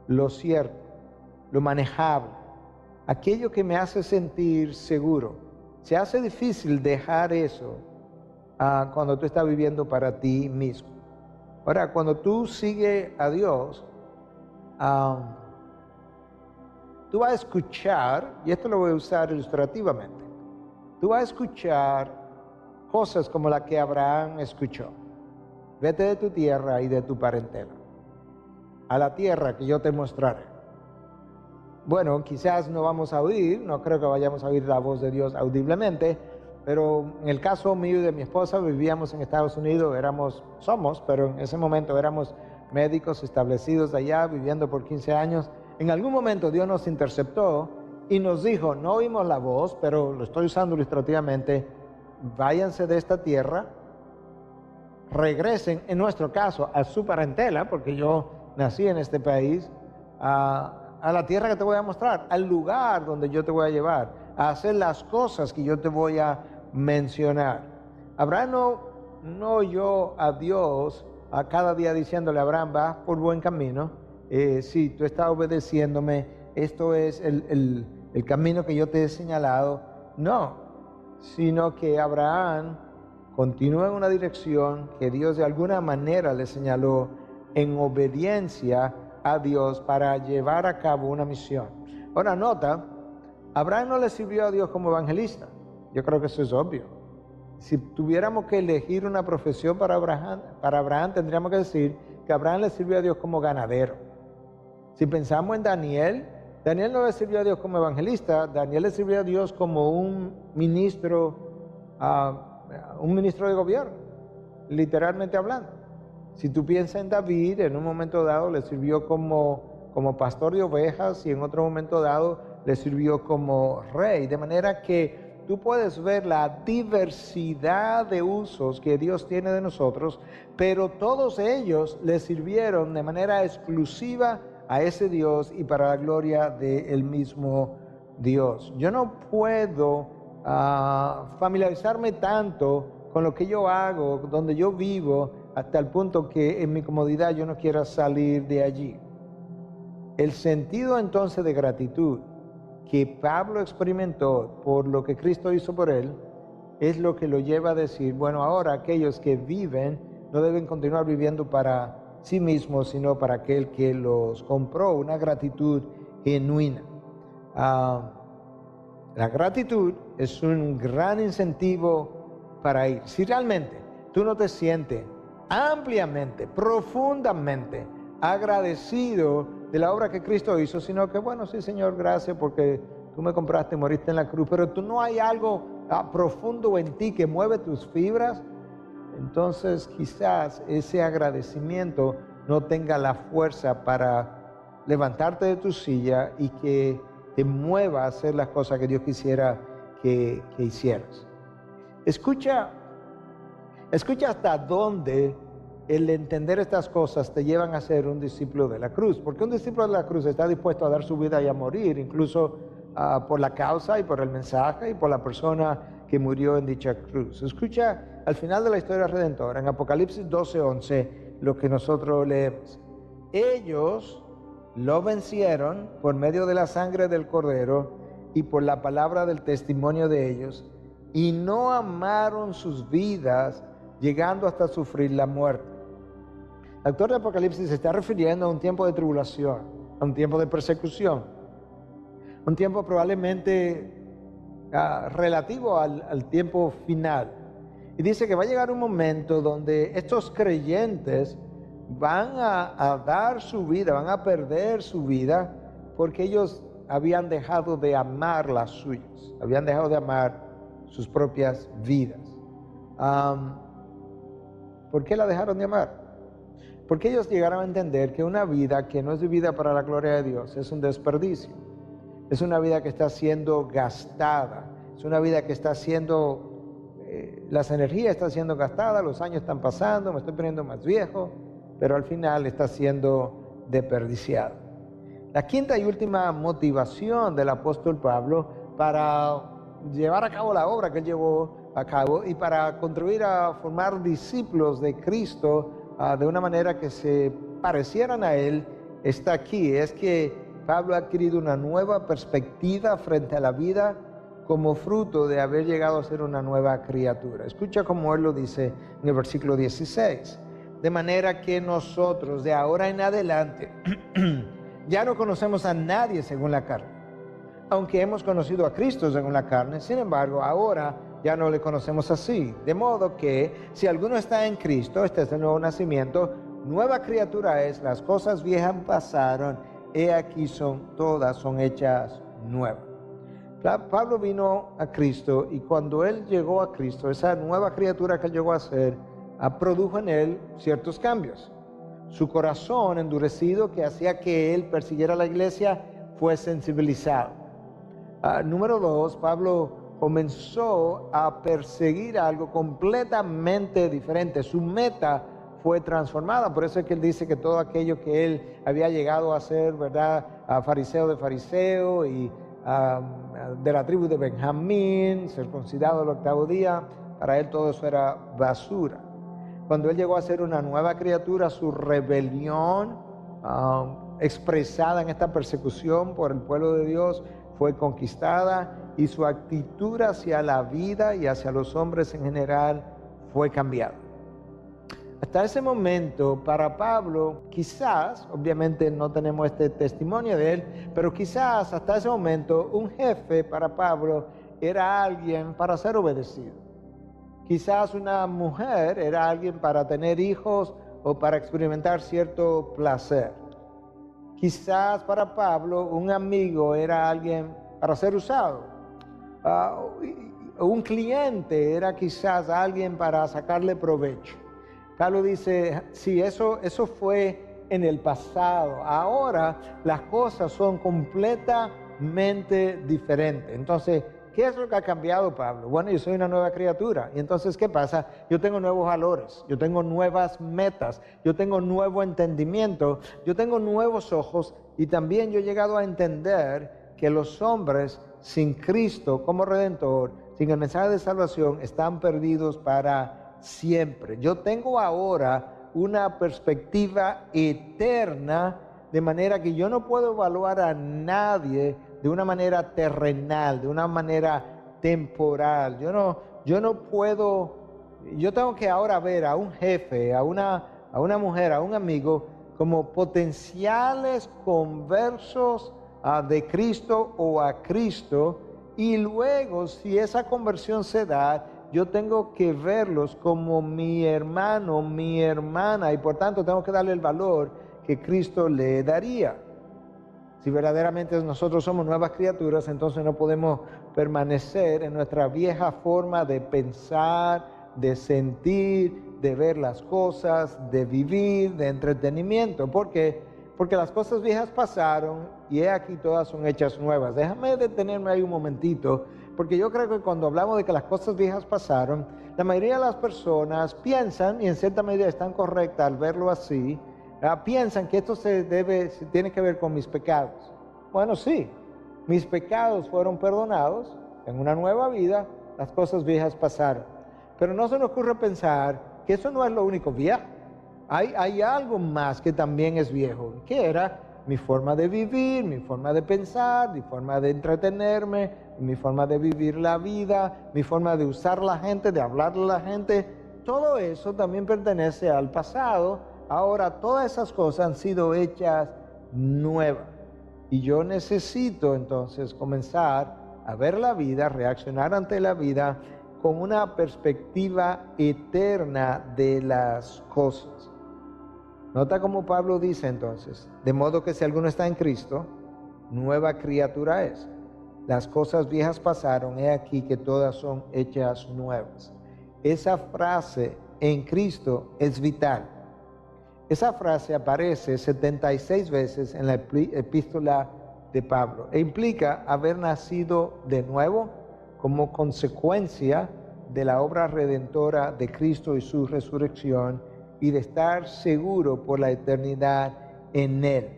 lo cierto, lo manejable, aquello que me hace sentir seguro. Se hace difícil dejar eso cuando tú estás viviendo para ti mismo. Ahora, cuando tú sigues a Dios, tú vas a escuchar, y esto lo voy a usar ilustrativamente, tú vas a escuchar cosas como la que Abraham escuchó. Vete de tu tierra y de tu parentela a la tierra que yo te mostraré. Bueno, quizás no vamos a oír, no creo que vayamos a oír la voz de Dios audiblemente, pero en el caso mío y de mi esposa, vivíamos en Estados Unidos, pero en ese momento éramos médicos establecidos allá, viviendo por 15 años. En algún momento Dios nos interceptó y nos dijo, no oímos la voz, pero lo estoy usando ilustrativamente, váyanse de esta tierra, regresen, en nuestro caso, a su parentela, porque yo nací en este país, a la tierra que te voy a mostrar, al lugar donde yo te voy a llevar, a hacer las cosas que yo te voy a mencionar. Abraham no oyó a Dios a cada día diciéndole, Abraham, vas por buen camino, sí, tú estás obedeciéndome, esto es el camino que yo te he señalado. No, sino que Abraham continúa en una dirección que Dios de alguna manera le señaló en obediencia a Dios para llevar a cabo una misión. Ahora nota, Abraham no le sirvió a Dios como evangelista. Yo creo que eso es obvio. Si tuviéramos que elegir una profesión para Abraham tendríamos que decir que Abraham le sirvió a Dios como ganadero. Si pensamos en Daniel, Daniel no le sirvió a Dios como evangelista, Daniel le sirvió a Dios como un ministro de gobierno, literalmente hablando. Si tú piensas en David, en un momento dado le sirvió como pastor de ovejas y en otro momento dado le sirvió como rey. De manera que tú puedes ver la diversidad de usos que Dios tiene de nosotros, pero todos ellos le sirvieron de manera exclusiva a ese Dios y para la gloria del mismo Dios. Yo no puedo familiarizarme tanto con lo que yo hago, donde yo vivo, hasta el punto que en mi comodidad yo no quiera salir de allí. El sentido entonces de gratitud que Pablo experimentó por lo que Cristo hizo por él, es lo que lo lleva a decir, bueno, ahora aquellos que viven no deben continuar viviendo para sí mismos, sino para aquel que los compró, una gratitud genuina. La gratitud es un gran incentivo para ir. Si realmente tú no te sientes ampliamente, profundamente agradecido de la obra que Cristo hizo, sino que, bueno, sí, Señor, gracias porque tú me compraste y moriste en la cruz, pero tú no hay algo profundo en ti que mueve tus fibras, entonces quizás ese agradecimiento no tenga la fuerza para levantarte de tu silla y que te mueva a hacer las cosas que Dios quisiera que hicieras. Escucha hasta dónde el entender estas cosas te llevan a ser un discípulo de la cruz, porque un discípulo de la cruz está dispuesto a dar su vida y a morir, incluso por la causa y por el mensaje y por la persona que murió en dicha cruz. Escucha al final de la historia redentora, en Apocalipsis 12:11, lo que nosotros leemos. Ellos lo vencieron por medio de la sangre del Cordero y por la palabra del testimonio de ellos, y no amaron sus vidas, llegando hasta sufrir la muerte. El autor de Apocalipsis se está refiriendo a un tiempo de tribulación, a un tiempo de persecución, un tiempo probablemente relativo al tiempo final. Y dice que va a llegar un momento donde estos creyentes van a dar su vida, van a perder su vida, porque ellos habían dejado de amar las suyas, habían dejado de amar sus propias vidas. ¿Por qué la dejaron de amar? Porque ellos llegaron a entender que una vida que no es vivida para la gloria de Dios es un desperdicio. Es una vida que está siendo gastada. Es una vida que está siendo, las energías están siendo gastadas, los años están pasando, me estoy poniendo más viejo, pero al final está siendo desperdiciado. La quinta y última motivación del apóstol Pablo para llevar a cabo la obra que él llevó a cabo y para contribuir a formar discípulos de Cristo de una manera que se parecieran a él, está aquí. Es que Pablo ha adquirido una nueva perspectiva frente a la vida como fruto de haber llegado a ser una nueva criatura. Escucha cómo él lo dice en el versículo 16. De manera que nosotros de ahora en adelante ya no conocemos a nadie según la carne. Aunque hemos conocido a Cristo según la carne, sin embargo, ahora ya no le conocemos así. De modo que si alguno está en Cristo, este es el nuevo nacimiento, nueva criatura es, las cosas viejas pasaron, he aquí todas son hechas nuevas. Pablo vino a Cristo y cuando él llegó a Cristo, esa nueva criatura que él llegó a ser, produjo en él ciertos cambios. Su corazón endurecido que hacía que él persiguiera a la iglesia fue sensibilizado. Número 2, Pablo comenzó a perseguir algo completamente diferente. Su meta fue transformada. Por eso es que él dice que todo aquello que él había llegado a ser, ¿verdad? Fariseo de fariseo y de la tribu de Benjamín, circuncidado el 8º día, para él todo eso era basura. Cuando él llegó a ser una nueva criatura, su rebelión expresada en esta persecución por el pueblo de Dios fue conquistada y su actitud hacia la vida y hacia los hombres en general fue cambiada. Hasta ese momento, para Pablo, quizás, obviamente no tenemos este testimonio de él, pero quizás hasta ese momento un jefe para Pablo era alguien para ser obedecido. Quizás una mujer era alguien para tener hijos o para experimentar cierto placer. Quizás para Pablo un amigo era alguien para ser usado. Un cliente era quizás alguien para sacarle provecho. Pablo dice, sí, eso fue en el pasado. Ahora las cosas son completamente diferentes. Entonces, ¿qué es lo que ha cambiado, Pablo? Bueno, yo soy una nueva criatura. Y entonces, ¿qué pasa? Yo tengo nuevos valores, yo tengo nuevas metas, yo tengo nuevo entendimiento, yo tengo nuevos ojos y también yo he llegado a entender que los hombres sin Cristo como Redentor, sin el mensaje de salvación, están perdidos para siempre. Yo tengo ahora una perspectiva eterna, de manera que yo no puedo evaluar a nadie de una manera terrenal, de una manera temporal. Yo no puedo, yo tengo que ahora ver a un jefe, a una mujer, a un amigo, como potenciales conversos de Cristo o a Cristo, y luego si esa conversión se da, yo tengo que verlos como mi hermano, mi hermana, y por tanto tengo que darle el valor que Cristo le daría. Si verdaderamente nosotros somos nuevas criaturas, entonces no podemos permanecer en nuestra vieja forma de pensar, de sentir, de ver las cosas, de vivir, de entretenimiento. ¿Por qué? Porque las cosas viejas pasaron y he aquí todas son hechas nuevas. Déjame detenerme ahí un momentito, porque yo creo que cuando hablamos de que las cosas viejas pasaron, la mayoría de las personas piensan, y en cierta medida están correctas al verlo así, piensan que esto se tiene que ver con mis pecados. Bueno, sí, mis pecados fueron perdonados, en una nueva vida, las cosas viejas pasaron. Pero no se nos ocurre pensar que eso no es lo único viejo. Hay algo más que también es viejo, que era mi forma de vivir, mi forma de pensar, mi forma de entretenerme, mi forma de vivir la vida, mi forma de usar la gente, de hablarle a la gente. Todo eso también pertenece al pasado. Ahora todas esas cosas han sido hechas nuevas. Y yo necesito entonces comenzar a ver la vida, reaccionar ante la vida con una perspectiva eterna de las cosas. Nota cómo Pablo dice entonces, de modo que si alguno está en Cristo, nueva criatura es. Las cosas viejas pasaron, he aquí que todas son hechas nuevas. Esa frase en Cristo es vital. Esa frase aparece 76 veces en la epístola de Pablo e implica haber nacido de nuevo como consecuencia de la obra redentora de Cristo y su resurrección, y de estar seguro por la eternidad en Él.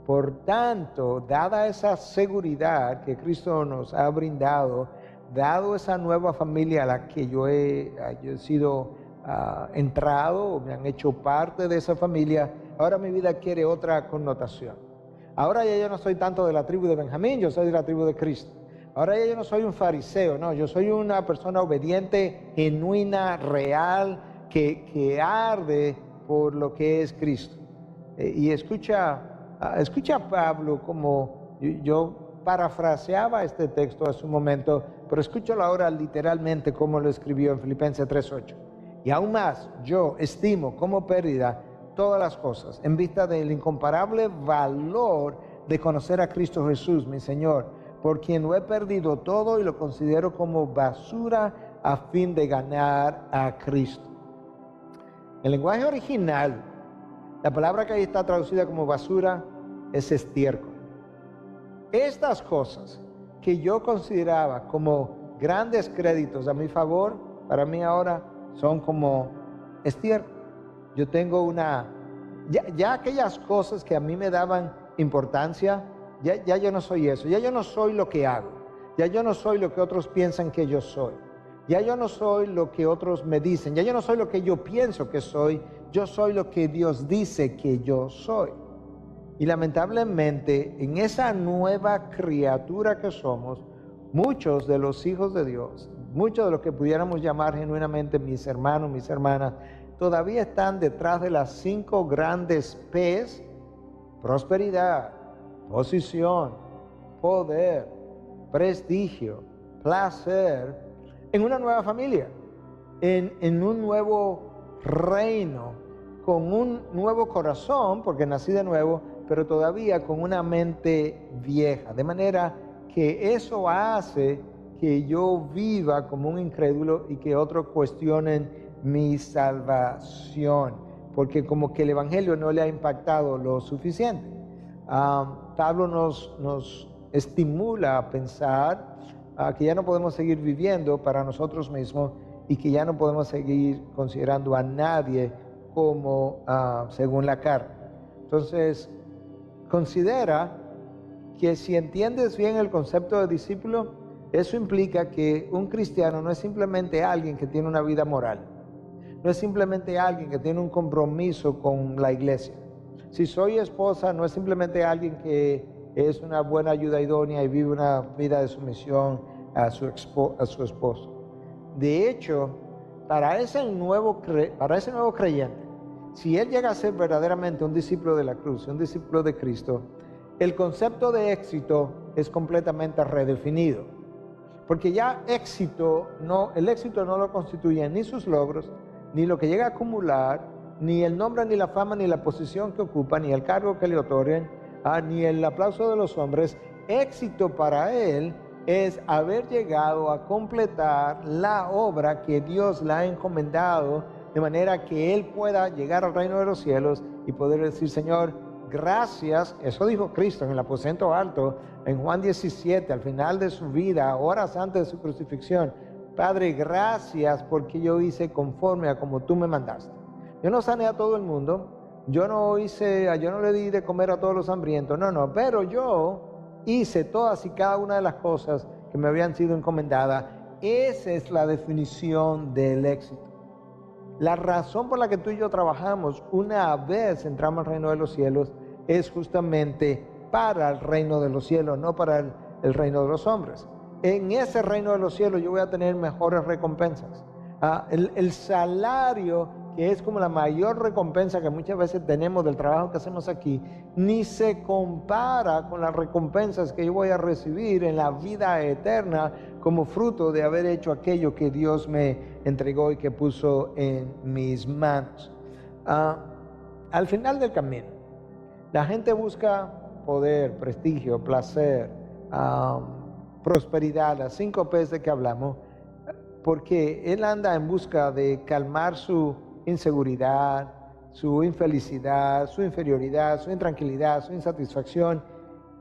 Por tanto, dada esa seguridad que Cristo nos ha brindado, dado esa nueva familia a la que yo he sido entrado, me han hecho parte de esa familia, ahora mi vida quiere otra connotación. Ahora ya yo no soy tanto de la tribu de Benjamín, yo soy de la tribu de Cristo. Ahora ya yo no soy un fariseo, no, yo soy una persona obediente, genuina, real, que arde por lo que es Cristo. Y escucha a Pablo, como yo parafraseaba este texto hace un momento, pero escúchalo ahora literalmente como lo escribió en Filipenses 3:8. Y aún más, yo estimo como pérdida todas las cosas en vista del incomparable valor de conocer a Cristo Jesús, mi Señor, por quien lo he perdido todo y lo considero como basura a fin de ganar a Cristo. En el lenguaje original, la palabra que ahí está traducida como basura es estiércol. Estas cosas que yo consideraba como grandes créditos a mi favor, para mí ahora son como estiércol. Yo tengo ya aquellas cosas que a mí me daban importancia, ya yo no soy eso, ya yo no soy lo que hago, ya yo no soy lo que otros piensan que yo soy. Ya yo no soy lo que otros me dicen, ya yo no soy lo que yo pienso que soy, yo soy lo que Dios dice que yo soy. Y lamentablemente, en esa nueva criatura que somos, muchos de los hijos de Dios, muchos de los que pudiéramos llamar genuinamente mis hermanos, mis hermanas, todavía están detrás de las 5 grandes P's: prosperidad, posición, poder, prestigio, placer, en una nueva familia, en un nuevo reino, con un nuevo corazón, porque nací de nuevo, pero todavía con una mente vieja. De manera que eso hace que yo viva como un incrédulo y que otros cuestionen mi salvación, porque como que el Evangelio no le ha impactado lo suficiente. Pablo nos estimula a pensar que ya no podemos seguir viviendo para nosotros mismos y que ya no podemos seguir considerando a nadie como según la carne. Entonces, considera que si entiendes bien el concepto de discípulo, eso implica que un cristiano no es simplemente alguien que tiene una vida moral, no es simplemente alguien que tiene un compromiso con la iglesia. Si soy esposa, no es simplemente alguien que es una buena ayuda idónea y vive una vida de sumisión a su esposo. De hecho, para ese nuevo creyente, si él llega a ser verdaderamente un discípulo de la cruz, un discípulo de Cristo, el concepto de éxito es completamente redefinido. Porque ya el éxito no lo constituyen ni sus logros, ni lo que llega a acumular, ni el nombre, ni la fama, ni la posición que ocupa, ni el cargo que le otorguen, ni el aplauso de los hombres. Éxito para él es haber llegado a completar la obra que Dios le ha encomendado, de manera que él pueda llegar al reino de los cielos y poder decir: Señor, gracias. Eso dijo Cristo en el aposento alto, en Juan 17, al final de su vida, horas antes de su crucifixión: Padre, gracias porque yo hice conforme a como tú me mandaste. Yo no sané a todo el mundo, yo no le di de comer a todos los hambrientos, no, pero yo hice todas y cada una de las cosas que me habían sido encomendadas. Esa es la definición del éxito. La razón por la que tú y yo trabajamos una vez entramos al reino de los cielos es justamente para el reino de los cielos, no para el reino de los hombres. En ese reino de los cielos yo voy a tener mejores recompensas. El salario, que es como la mayor recompensa que muchas veces tenemos del trabajo que hacemos aquí, ni se compara con las recompensas que yo voy a recibir en la vida eterna como fruto de haber hecho aquello que Dios me entregó y que puso en mis manos. Al final del camino, la gente busca poder, prestigio, placer, prosperidad, las 5 P's de que hablamos, porque él anda en busca de calmar su inseguridad, su infelicidad, su inferioridad, su intranquilidad, su insatisfacción.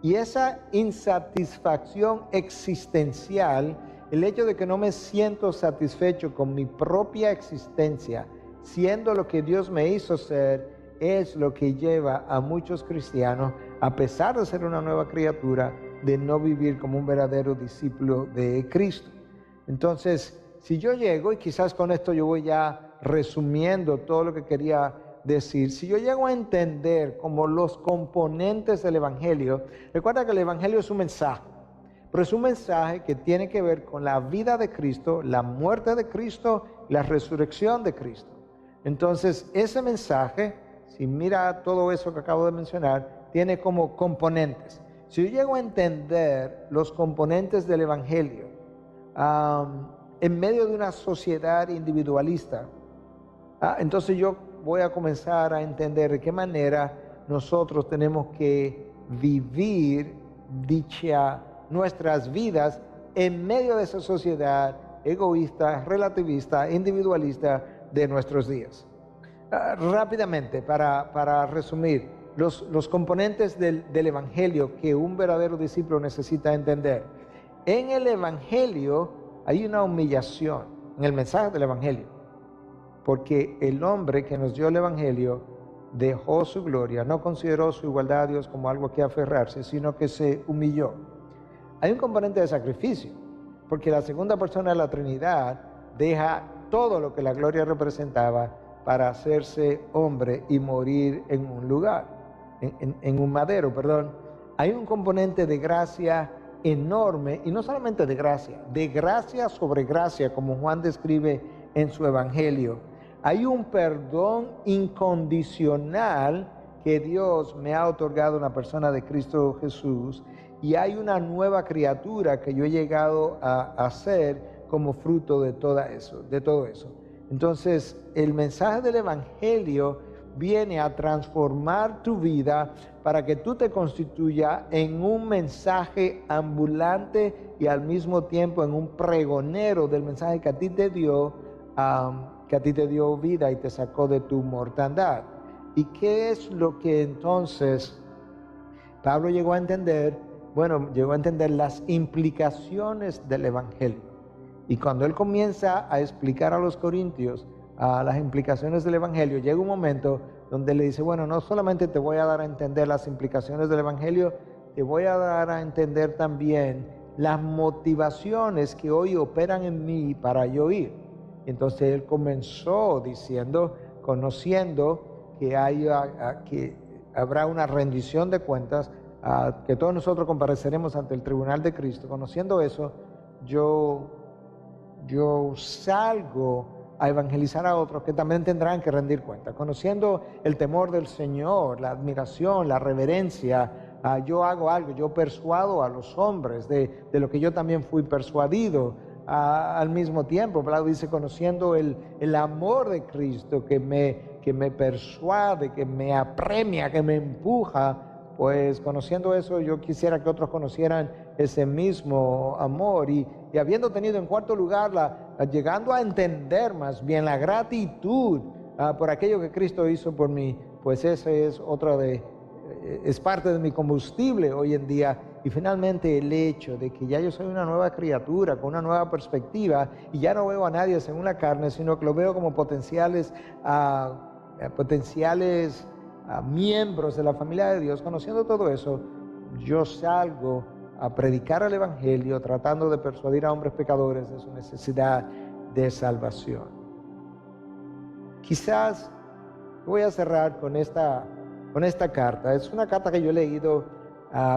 Y esa insatisfacción existencial, el hecho de que no me siento satisfecho con mi propia existencia, siendo lo que Dios me hizo ser, es lo que lleva a muchos cristianos, a pesar de ser una nueva criatura, de no vivir como un verdadero discípulo de Cristo. Entonces, si yo llego, y quizás con esto yo voy ya resumiendo todo lo que quería decir, si yo llego a entender como los componentes del Evangelio, recuerda que el Evangelio es un mensaje, pero es un mensaje que tiene que ver con la vida de Cristo, la muerte de Cristo, la resurrección de Cristo. Entonces, ese mensaje, si mira todo eso que acabo de mencionar, tiene como componentes. Si yo llego a entender los componentes del Evangelio, en medio de una sociedad individualista, entonces yo voy a comenzar a entender de qué manera nosotros tenemos que vivir nuestras vidas en medio de esa sociedad egoísta, relativista, individualista de nuestros días. Rápidamente, para resumir, los componentes del Evangelio que un verdadero discípulo necesita entender. En el Evangelio hay una humillación, en el mensaje del Evangelio, porque el hombre que nos dio el Evangelio dejó su gloria, no consideró su igualdad a Dios como algo a que aferrarse, sino que se humilló. Hay un componente de sacrificio, porque la segunda persona de la Trinidad deja todo lo que la gloria representaba para hacerse hombre y morir en un lugar, en un madero, perdón. Hay un componente de gracia enorme, y no solamente de gracia sobre gracia, como Juan describe en su Evangelio. Hay un perdón incondicional que Dios me ha otorgado en la persona de Cristo Jesús, y hay una nueva criatura que yo he llegado a ser como fruto de todo eso. Entonces, el mensaje del Evangelio viene a transformar tu vida para que tú te constituya en un mensaje ambulante y al mismo tiempo en un pregonero del mensaje que a ti te dio, vida y te sacó de tu mortandad. ¿Y qué es lo que entonces Pablo llegó a entender? Bueno, llegó a entender las implicaciones del Evangelio. Y cuando él comienza a explicar a los corintios las implicaciones del Evangelio, llega un momento donde le dice, bueno, no solamente te voy a dar a entender las implicaciones del Evangelio, te voy a dar a entender también las motivaciones que hoy operan en mí para yo ir. Entonces él comenzó diciendo, conociendo que habrá una rendición de cuentas, que todos nosotros compareceremos ante el tribunal de Cristo. Conociendo eso, yo salgo a evangelizar a otros que también tendrán que rendir cuenta. Conociendo el temor del Señor, la admiración, la reverencia, yo hago algo, yo persuado a los hombres de lo que yo también fui persuadido. Al mismo tiempo, Pablo dice, conociendo el amor de Cristo que me persuade, que me apremia, que me empuja, pues conociendo eso yo quisiera que otros conocieran ese mismo amor y habiendo tenido en cuarto lugar, llegando a entender más bien la gratitud por aquello que Cristo hizo por mí, pues ese es es parte de mi combustible hoy en día. Y finalmente el hecho de que ya yo soy una nueva criatura, con una nueva perspectiva, y ya no veo a nadie según la carne, sino que lo veo como potenciales miembros de la familia de Dios. Conociendo todo eso, yo salgo a predicar el Evangelio, tratando de persuadir a hombres pecadores de su necesidad de salvación. Quizás voy a cerrar con esta carta. Es una carta que yo he leído,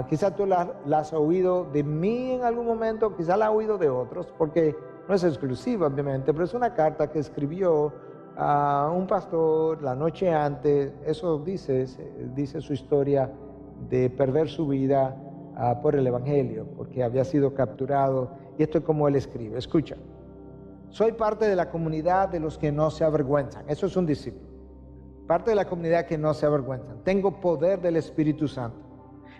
quizás tú la has oído de mí en algún momento, quizás la has oído de otros, porque no es exclusiva obviamente, pero es una carta que escribió un pastor la noche antes. Eso dice su historia de perder su vida por el Evangelio, porque había sido capturado. Y esto es como él escribe. Escucha: soy parte de la comunidad de los que no se avergüenzan. Eso es un discípulo. Parte de la comunidad que no se avergüenzan. Tengo poder del Espíritu Santo.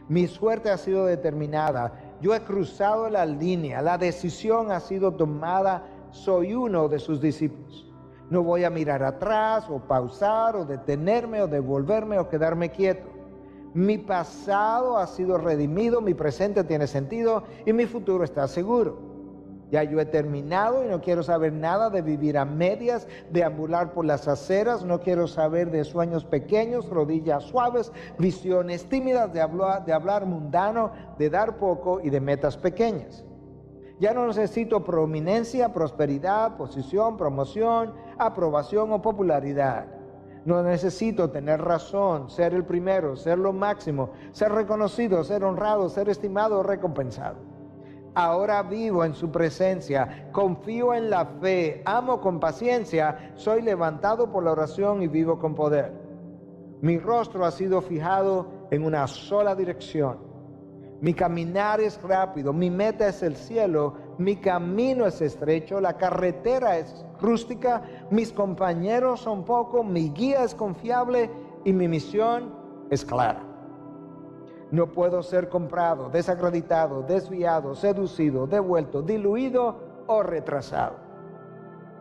Mi suerte ha sido determinada. Yo he cruzado la línea. La decisión ha sido tomada. Soy uno de sus discípulos. No voy a mirar atrás o pausar o detenerme o devolverme o quedarme quieto. Mi pasado ha sido redimido, mi presente tiene sentido y mi futuro está seguro. Ya yo he terminado y no quiero saber nada de vivir a medias, de ambular por las aceras. No quiero saber de sueños pequeños, rodillas suaves, visiones tímidas, de hablar mundano, de dar poco y de metas pequeñas. Ya no necesito prominencia, prosperidad, posición, promoción, aprobación o popularidad. No necesito tener razón, ser el primero, ser lo máximo, ser reconocido, ser honrado, ser estimado o recompensado. Ahora vivo en su presencia, confío en la fe, amo con paciencia, soy levantado por la oración y vivo con poder. Mi rostro ha sido fijado en una sola dirección. Mi caminar es rápido, mi meta es el cielo, mi camino es estrecho, la carretera es rústica, mis compañeros son pocos, mi guía es confiable y mi misión es clara. No puedo ser comprado, desacreditado, desviado, seducido, devuelto, diluido o retrasado.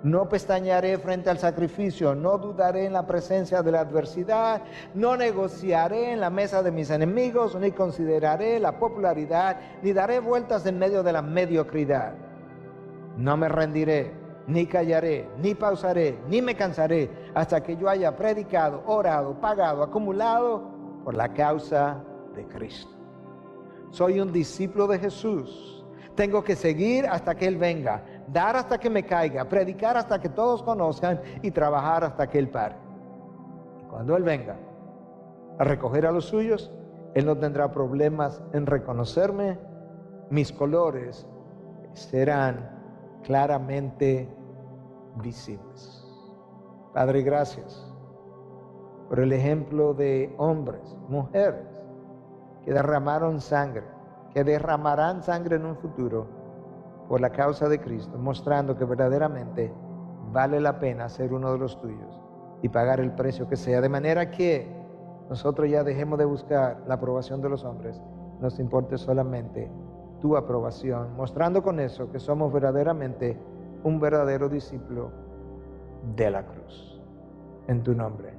No pestañearé frente al sacrificio, no dudaré en la presencia de la adversidad, no negociaré en la mesa de mis enemigos, ni consideraré la popularidad, ni daré vueltas en medio de la mediocridad. No me rendiré, ni callaré, ni pausaré, ni me cansaré, hasta que yo haya predicado, orado, pagado, acumulado por la causa de Cristo. Soy un discípulo de Jesús. Tengo que seguir hasta que Él venga, dar hasta que me caiga, predicar hasta que todos conozcan y trabajar hasta que Él pare. Y cuando Él venga a recoger a los suyos, Él no tendrá problemas en reconocerme. Mis colores serán claramente visibles. Padre, gracias por el ejemplo de hombres, mujeres que derramaron sangre, que derramarán sangre en un futuro por la causa de Cristo, mostrando que verdaderamente vale la pena ser uno de los tuyos. y pagar el precio que sea, de manera que nosotros ya dejemos de buscar la aprobación de los hombres, nos importe solamente tu aprobación, mostrando con eso que somos verdaderamente un verdadero discípulo de la cruz. En tu nombre.